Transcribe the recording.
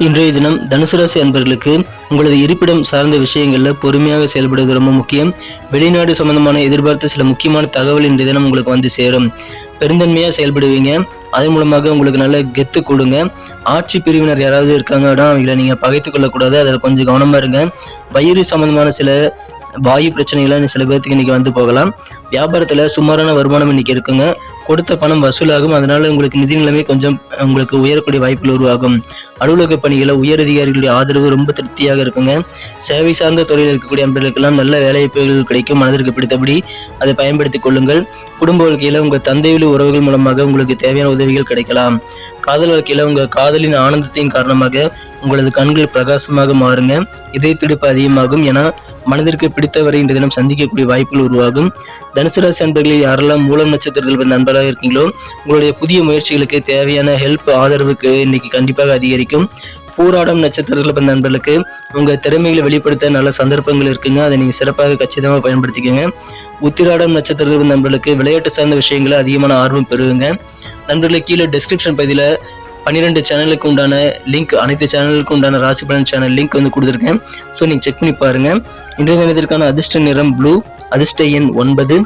இன்றைய தினம் தனுசு ராசி அன்பர்களுக்கு உங்களது இருப்பிடம் சார்ந்த விஷயங்களில் பொறுமையாக செயல்படுவது ரொம்ப முக்கியம். வெளிநாடு சம்பந்தமான எதிர்பார்த்த சில முக்கியமான தகவல் இன்றைய தினம் உங்களுக்கு வந்து சேரும். பெருந்தன்மையாக செயல்படுவீங்க. அதன் மூலமாக உங்களுக்கு நல்ல கெத்து கொடுங்க. ஆட்சி பிரிவினர் யாராவது இருக்காங்கன்னா அவங்களை நீங்கள் பகைத்து கொள்ளக்கூடாது. அதில் கொஞ்சம் கவனமாக இருங்க. வயிறு சம்பந்தமான சில வாயு பிரச்சனைகள்லாம் சில பேர்த்துக்கு இன்னைக்கு வந்து போகலாம். வியாபாரத்தில் சுமாரான வருமானம் இன்னைக்கு இருக்குங்க. கொடுத்த பணம் வசூலாகும். அதனால உங்களுக்கு நிதி நிலைமை கொஞ்சம் உங்களுக்கு உயரக்கூடிய வாய்ப்புகள் உருவாகும். அலுவலக பணிகளை உயரதிகாரிகளுடைய ஆதரவு ரொம்ப திருப்தியாக இருக்குங்க. சேவை சார்ந்த துறையில் இருக்கக்கூடிய நண்பர்களுக்கெல்லாம் நல்ல வேலைவாய்ப்புகள் கிடைக்கும். மனதிற்கு பிடித்தபடி அதை பயன்படுத்திக் கொள்ளுங்கள். குடும்ப வாழ்க்கையில உங்கள் தந்தைவழி உறவுகள் மூலமாக உங்களுக்கு தேவையான உதவிகள் கிடைக்கலாம். காதல் வாழ்க்கையில உங்க காதலின் ஆனந்தத்தின் காரணமாக உங்களது கண்கள் பிரகாசமாக மாறுங்க. இதய துடிப்பு அதிகமாகும். ஏன்னா மனதிற்கு பிடித்தவரை இன்றைய தினம் சந்திக்கக்கூடிய வாய்ப்புகள் உருவாகும். தனுசு ராசி அன்பர்களில் யாரெல்லாம் மூலம் நட்சத்திரத்தில் வந்த நண்பராக இருக்கீங்களோ உங்களுடைய புதிய முயற்சிகளுக்கு தேவையான ஹெல்ப் ஆதரவுக்கு இன்னைக்கு கண்டிப்பாக அதிகரிக்கும். பூராடம் நட்சத்திரத்தில் வந்த நண்பர்களுக்கு உங்க திறமைகளை வெளிப்படுத்த நல்ல சந்தர்ப்பங்கள் இருக்குங்க. அதை நீங்க சிறப்பாக கச்சிதமாக பயன்படுத்திக்கோங்க. உத்திராடம் நட்சத்திரத்தில் வந்த நண்பர்களுக்கு விளையாட்டு சார்ந்த விஷயங்களை அதிகமான ஆர்வம் பெறுவீங்க. நண்பர்களுக்கு கீழே டிஸ்கிரிப்ஷன் பகுதியில் 12 சேனலுக்கு உண்டான லிங்க், அனைத்து சேனலுக்கு உண்டான ராசி பலன் சேனல் லிங்க் வந்து கொடுத்துருக்கேன். ஸோ நீங்கள் செக் பண்ணி பாருங்க. இன்றைய தினத்திற்கான அதிர்ஷ்ட நிறம் ப்ளூ, அதிர்ஷ்ட எண் 9,